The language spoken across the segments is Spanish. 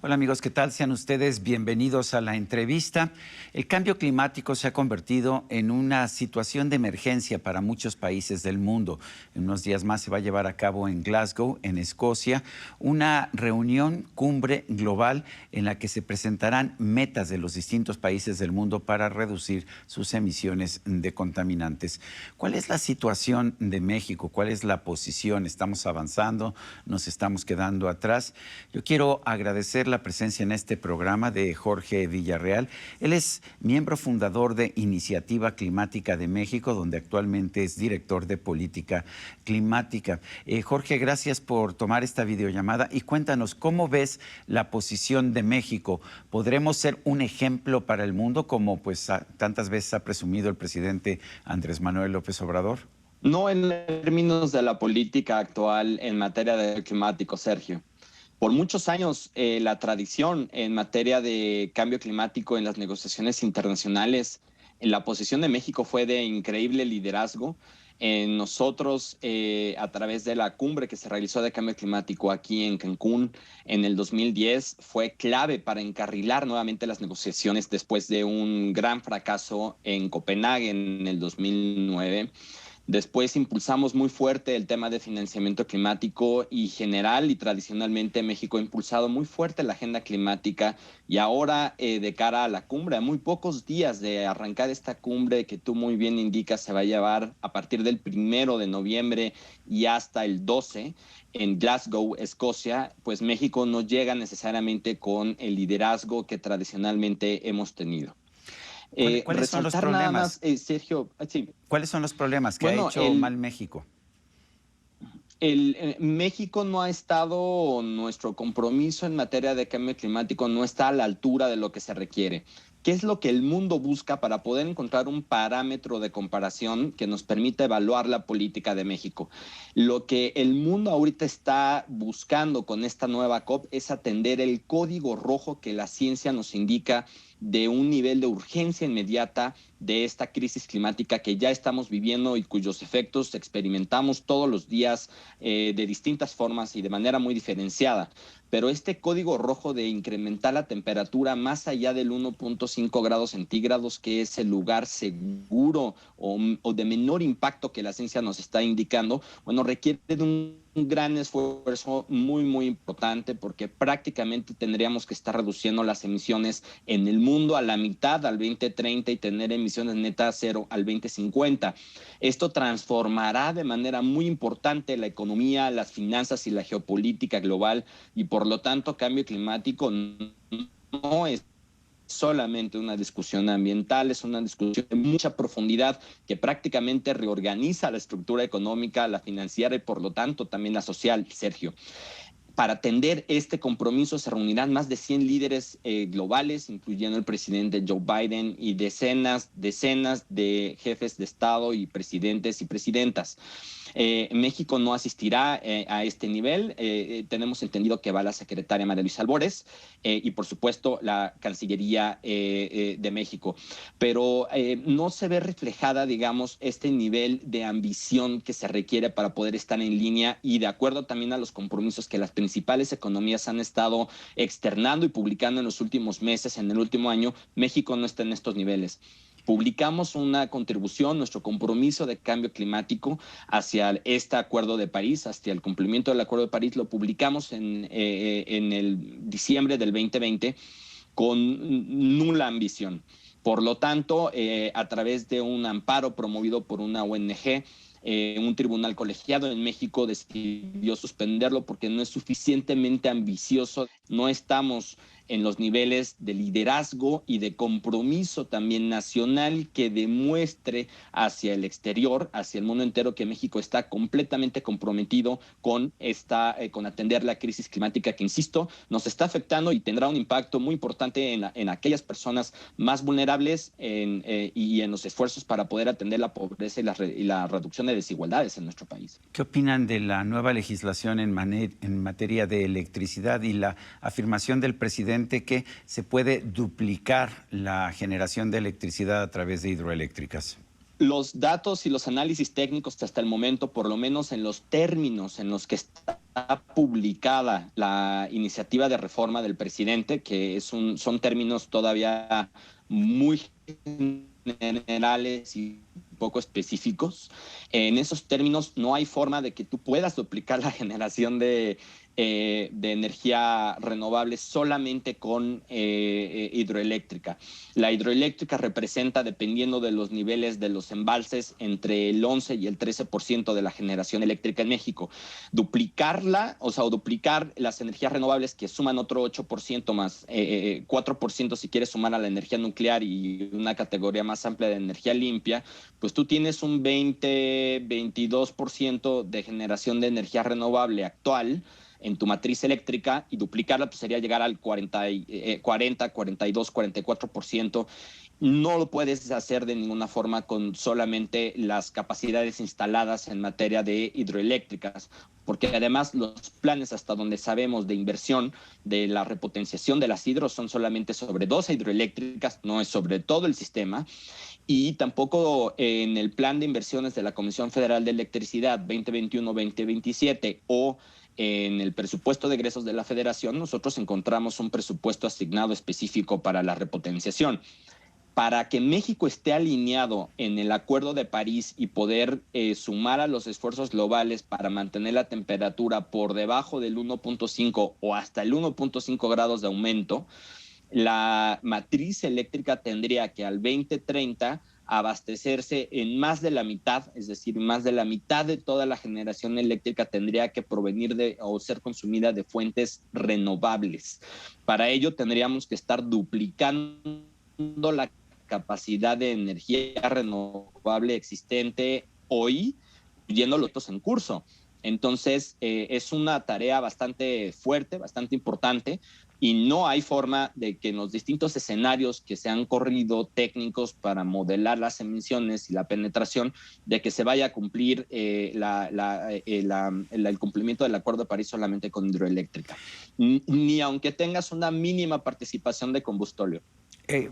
Hola amigos, ¿qué tal? Sean ustedes bienvenidos a la entrevista. El cambio climático se ha convertido en una situación de emergencia para muchos países del mundo. En unos días más se va a llevar a cabo en Glasgow, en Escocia, una reunión cumbre global en la que se presentarán metas de los distintos países del mundo para reducir sus emisiones de contaminantes. ¿Cuál es la situación de México? ¿Cuál es la posición? ¿Estamos avanzando? ¿Nos estamos quedando atrás? Yo quiero agradecer la presencia en este programa de Jorge Villarreal. Él es miembro fundador de Iniciativa Climática de México, donde actualmente es director de política climática. Jorge, gracias por tomar esta videollamada y cuéntanos, ¿cómo ves la posición de México? ¿Podremos ser un ejemplo para el mundo, como tantas veces ha presumido el presidente Andrés Manuel López Obrador? No en términos de la política actual en materia de climático, Sergio. Por muchos años, la tradición en materia de cambio climático en las negociaciones internacionales, en la posición de México fue de increíble liderazgo. Nosotros, a través de la cumbre que se realizó de cambio climático aquí en Cancún en el 2010, fue clave para encarrilar nuevamente las negociaciones después de un gran fracaso en Copenhague en el 2009. Después impulsamos muy fuerte el tema de financiamiento climático y general y tradicionalmente México ha impulsado muy fuerte la agenda climática y ahora de cara a la cumbre, a muy pocos días de arrancar esta cumbre que tú muy bien indicas se va a llevar a partir del 1 de noviembre y hasta el 12 en Glasgow, Escocia, pues México no llega necesariamente con el liderazgo que tradicionalmente hemos tenido. ¿Cuáles son los Resaltar nada problemas? más, Sergio, sí. ¿Cuáles son los problemas que ha Bueno, hecho mal México? México no ha estado, nuestro compromiso en materia de cambio climático no está a la altura de lo que se requiere. ¿Qué es lo que el mundo busca para poder encontrar un parámetro de comparación que nos permita evaluar la política de México? Lo que el mundo ahorita está buscando con esta nueva COP es atender el código rojo que la ciencia nos indica de un nivel de urgencia inmediata de esta crisis climática que ya estamos viviendo y cuyos efectos experimentamos todos los días de distintas formas y de manera muy diferenciada. Pero este código rojo de incrementar la temperatura más allá del 1.5 grados centígrados, que es el lugar seguro o de menor impacto que la ciencia nos está indicando, bueno, requiere de un gran esfuerzo muy importante porque prácticamente tendríamos que estar reduciendo las emisiones en el mundo a la mitad al 2030 y tener emisiones netas cero al 2050. Esto transformará de manera muy importante la economía, las finanzas y la geopolítica global y por lo tanto cambio climático no es solamente una discusión ambiental, es una discusión de mucha profundidad que prácticamente reorganiza la estructura económica, la financiera y por lo tanto también la social, Sergio. Para atender este compromiso se reunirán más de 100 líderes globales, incluyendo el presidente Joe Biden y decenas de jefes de Estado y presidentes y presidentas. México no asistirá a este nivel. Tenemos entendido que va la secretaria María Luisa Albores y, por supuesto, la Cancillería de México. Pero no se ve reflejada, digamos, este nivel de ambición que se requiere para poder estar en línea y de acuerdo también a los compromisos que las principales economías han estado externando y publicando en los últimos meses, en el último año, México no está en estos niveles. Publicamos una contribución, nuestro compromiso de cambio climático hacia este Acuerdo de París, hacia el cumplimiento del Acuerdo de París, lo publicamos en el diciembre del 2020 con nula ambición. Por lo tanto, a través de un amparo promovido por una ONG, un tribunal colegiado en México decidió suspenderlo porque no es suficientemente ambicioso. No estamos en los niveles de liderazgo y de compromiso también nacional que demuestre hacia el exterior, hacia el mundo entero, que México está completamente comprometido con atender la crisis climática que, insisto, nos está afectando y tendrá un impacto muy importante en aquellas personas más vulnerables y en los esfuerzos para poder atender la pobreza y la reducción de desigualdades en nuestro país. ¿Qué opinan de la nueva legislación en materia de electricidad y la afirmación del presidente que se puede duplicar la generación de electricidad a través de hidroeléctricas? Los datos y los análisis técnicos hasta el momento, por lo menos en los términos en los que está publicada la iniciativa de reforma del presidente, que son términos todavía muy generales y poco específicos. En esos términos no hay forma de que tú puedas duplicar la generación de energía renovable solamente con hidroeléctrica. La hidroeléctrica representa, dependiendo de los niveles de los embalses, entre el 11 y el 13% de la generación eléctrica en México. Duplicarla, o sea, o duplicar las energías renovables que suman otro 8% más, 4% si quieres sumar a la energía nuclear y una categoría más amplia de energía limpia, pues tú tienes un 20-22% de generación de energía renovable actual en tu matriz eléctrica, y duplicarla pues sería llegar al 40, 42, 44%. No lo puedes hacer de ninguna forma con solamente las capacidades instaladas en materia de hidroeléctricas, porque además los planes, hasta donde sabemos, de inversión de la repotenciación de las hidros son solamente sobre 2 hidroeléctricas, no es sobre todo el sistema. Y tampoco en el plan de inversiones de la Comisión Federal de Electricidad 2021-2027 o en el presupuesto de egresos de la Federación, nosotros encontramos un presupuesto asignado específico para la repotenciación. Para que México esté alineado en el Acuerdo de París y poder sumar a los esfuerzos globales para mantener la temperatura por debajo del 1.5 o hasta el 1.5 grados de aumento, la matriz eléctrica tendría que al 2030 abastecerse en más de la mitad, es decir, más de la mitad de toda la generación eléctrica tendría que provenir de o ser consumida de fuentes renovables. Para ello tendríamos que estar duplicando la capacidad de energía renovable existente hoy, yendo los otros en curso. Entonces, es una tarea bastante fuerte, bastante importante, y no hay forma de que en los distintos escenarios que se han corrido técnicos para modelar las emisiones y la penetración, de que se vaya a cumplir el cumplimiento del Acuerdo de París solamente con hidroeléctrica, ni aunque tengas una mínima participación de combustóleo.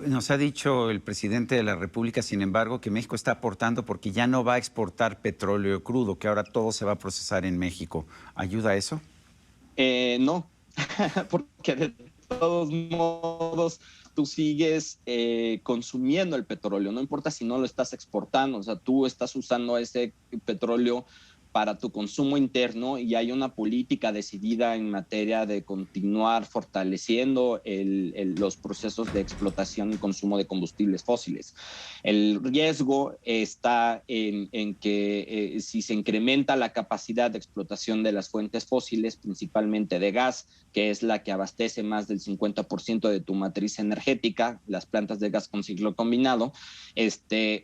Nos ha dicho el presidente de la República, sin embargo, que México está aportando porque ya no va a exportar petróleo crudo, que ahora todo se va a procesar en México. ¿Ayuda eso? No, porque de todos modos tú sigues consumiendo el petróleo, no importa si no lo estás exportando, o sea, tú estás usando ese petróleo para tu consumo interno, y hay una política decidida en materia de continuar fortaleciendo los procesos de explotación y consumo de combustibles fósiles. El riesgo está en que si se incrementa la capacidad de explotación de las fuentes fósiles, principalmente de gas, que es la que abastece más del 50% de tu matriz energética, las plantas de gas con ciclo combinado,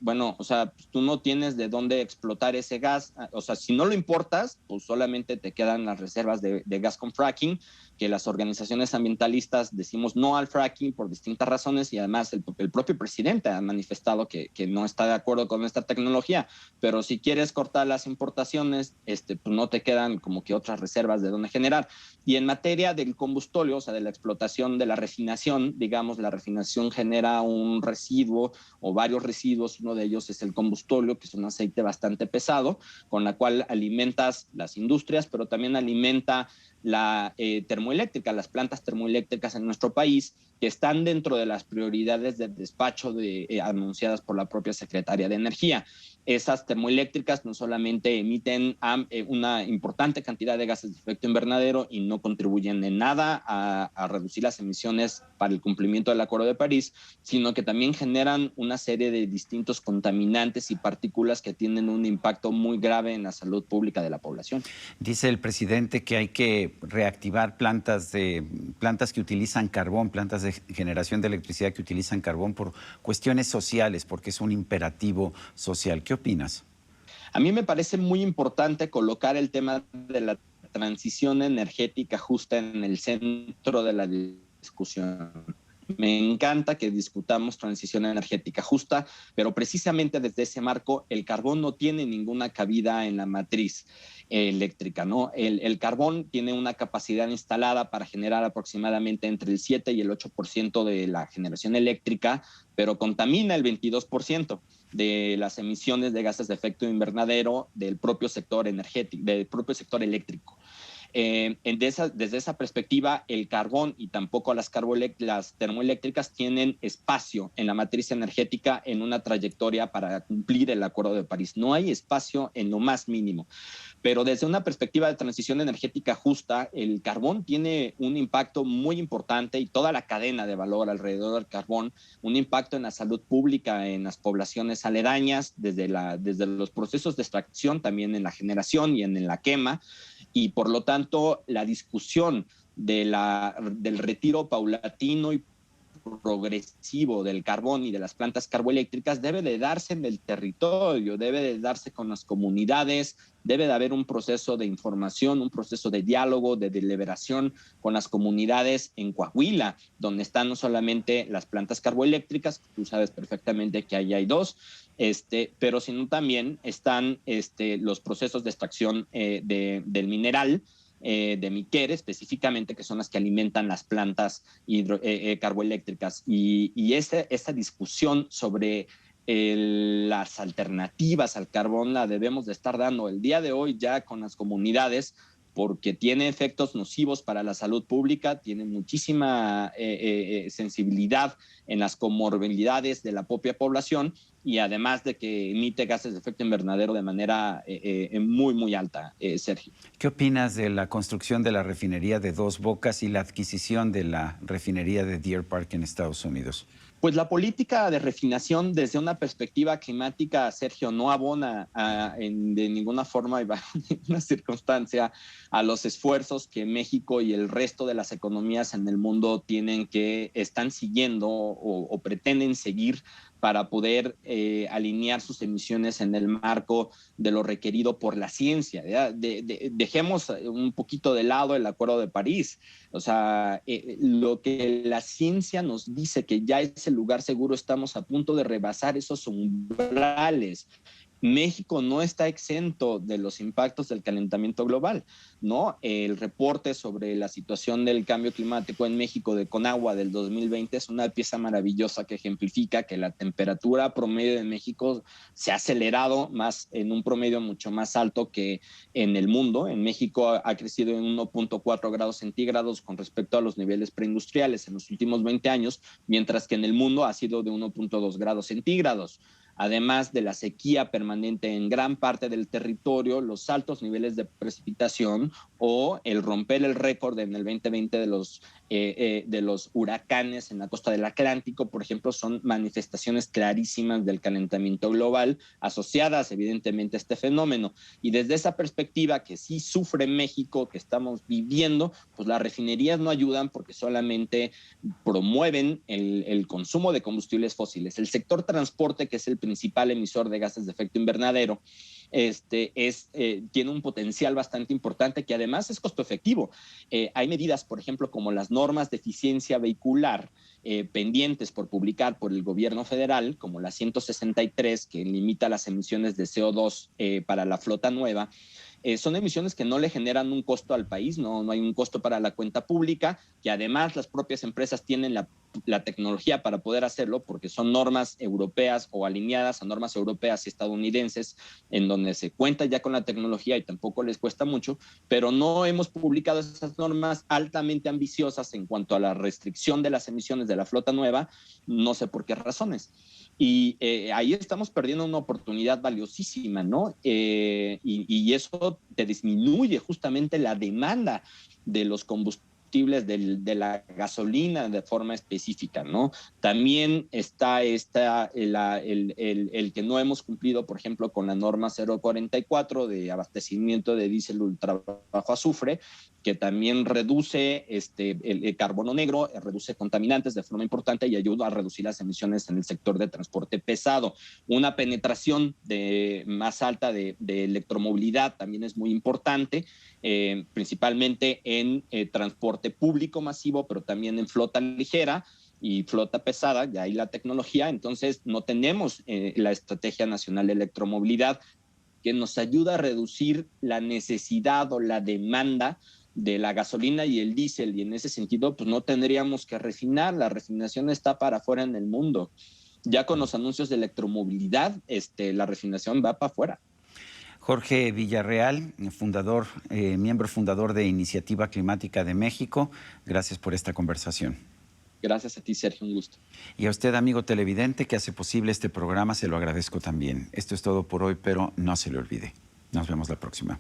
bueno, o sea, tú no tienes de dónde explotar ese gas, o sea, si no lo importas, pues solamente te quedan las reservas de gas con fracking, que las organizaciones ambientalistas decimos no al fracking por distintas razones, y además el propio presidente ha manifestado que no está de acuerdo con esta tecnología. Pero si quieres cortar las importaciones, pues no te quedan como que otras reservas de donde generar. Y en materia del combustóleo, o sea, de la explotación, de la refinación, digamos, la refinación genera un residuo o varios residuos. Uno de ellos es el combustóleo, que es un aceite bastante pesado, con la cual alimentas las industrias, pero también alimenta la termoeléctrica, las plantas termoeléctricas en nuestro país, que están dentro de las prioridades de despacho anunciadas por la propia Secretaría de Energía. Esas termoeléctricas no solamente emiten una importante cantidad de gases de efecto invernadero y no contribuyen en nada a reducir las emisiones para el cumplimiento del Acuerdo de París, sino que también generan una serie de distintos contaminantes y partículas que tienen un impacto muy grave en la salud pública de la población. Dice el presidente que hay que reactivar plantas que utilizan carbón, plantas de generación de electricidad que utilizan carbón por cuestiones sociales, porque es un imperativo social. ¿Qué opinas? A mí me parece muy importante colocar el tema de la transición energética justa en el centro de la discusión. Me encanta que discutamos transición energética justa, pero precisamente desde ese marco el carbón no tiene ninguna cabida en la matriz eléctrica, ¿no? El carbón tiene una capacidad instalada para generar aproximadamente entre el 7 y el 8% de la generación eléctrica, pero contamina el 22%. de las emisiones de gases de efecto invernadero del propio sector energético, del propio sector eléctrico. Desde esa perspectiva, el carbón y tampoco las termoeléctricas tienen espacio en la matriz energética en una trayectoria para cumplir el Acuerdo de París. No hay espacio en lo más mínimo. Pero desde una perspectiva de transición energética justa, el carbón tiene un impacto muy importante y toda la cadena de valor alrededor del carbón, un impacto en la salud pública, en las poblaciones aledañas, desde los procesos de extracción, también en la generación y en la quema, y por lo tanto la discusión del retiro paulatino y progresivo del carbón y de las plantas carboeléctricas debe de darse en el territorio, debe de darse con las comunidades, debe de haber un proceso de información, un proceso de diálogo, de deliberación con las comunidades en Coahuila, donde están no solamente las plantas carboeléctricas, tú sabes perfectamente que ahí hay dos, pero sino también están los procesos de extracción del mineral, de Miquere específicamente, que son las que alimentan las plantas carboeléctricas. Y esta discusión sobre las alternativas al carbón la debemos de estar dando el día de hoy ya con las comunidades, porque tiene efectos nocivos para la salud pública, tiene muchísima sensibilidad en las comorbilidades de la propia población y además de que emite gases de efecto invernadero de manera muy, muy alta, Sergio. ¿Qué opinas de la construcción de la refinería de Dos Bocas y la adquisición de la refinería de Deer Park en Estados Unidos? Pues la política de refinación desde una perspectiva climática, Sergio, no abona de ninguna forma y bajo ninguna circunstancia a los esfuerzos que México y el resto de las economías en el mundo están siguiendo o pretenden seguir para poder alinear sus emisiones en el marco de lo requerido por la ciencia. Dejemos un poquito de lado el Acuerdo de París. O sea, lo que la ciencia nos dice que ya es el lugar seguro, estamos a punto de rebasar esos umbrales. México no está exento de los impactos del calentamiento global, ¿no? El reporte sobre la situación del cambio climático en México de Conagua del 2020 es una pieza maravillosa que ejemplifica que la temperatura promedio de México se ha acelerado más en un promedio mucho más alto que en el mundo. En México ha crecido en 1.4 grados centígrados con respecto a los niveles preindustriales en los últimos 20 años, mientras que en el mundo ha sido de 1.2 grados centígrados. Además de la sequía permanente en gran parte del territorio, los altos niveles de precipitación o el romper el récord en el 2020 de los huracanes en la costa del Atlántico, por ejemplo, son manifestaciones clarísimas del calentamiento global asociadas evidentemente a este fenómeno. Y desde esa perspectiva que sí sufre México, que estamos viviendo, pues las refinerías no ayudan porque solamente promueven el consumo de combustibles fósiles. El sector transporte, que es el principal emisor de gases de efecto invernadero, tiene un potencial bastante importante que además es costo efectivo. Hay medidas, por ejemplo, como las normas de eficiencia vehicular pendientes por publicar por el gobierno federal, como la 163, que limita las emisiones de CO2 para la flota nueva. Son emisiones que no le generan un costo al país, no hay un costo para la cuenta pública, que además las propias empresas tienen la tecnología para poder hacerlo, porque son normas europeas o alineadas a normas europeas y estadounidenses, en donde se cuenta ya con la tecnología y tampoco les cuesta mucho, pero no hemos publicado esas normas altamente ambiciosas en cuanto a la restricción de las emisiones de la flota nueva, no sé por qué razones. Y ahí estamos perdiendo una oportunidad valiosísima, ¿no? Y eso te disminuye justamente la demanda de los combustibles de la gasolina de forma específica, ¿no? También está el que no hemos cumplido, por ejemplo, con la norma 044 de abastecimiento de diésel ultra bajo azufre, que también reduce el carbono negro, reduce contaminantes de forma importante y ayuda a reducir las emisiones en el sector de transporte pesado. Una penetración más alta de electromovilidad también es muy importante, principalmente en transporte público masivo, pero también en flota ligera y flota pesada, ya hay la tecnología, entonces no tenemos la Estrategia Nacional de Electromovilidad que nos ayuda a reducir la necesidad o la demanda de la gasolina y el diésel, y en ese sentido pues no tendríamos que refinar, la refinación está para afuera en el mundo. Ya con los anuncios de electromovilidad, la refinación va para afuera. Jorge Villarreal, miembro fundador de Iniciativa Climática de México, gracias por esta conversación. Gracias a ti, Sergio, un gusto. Y a usted, amigo televidente, que hace posible este programa, se lo agradezco también. Esto es todo por hoy, pero no se le olvide. Nos vemos la próxima.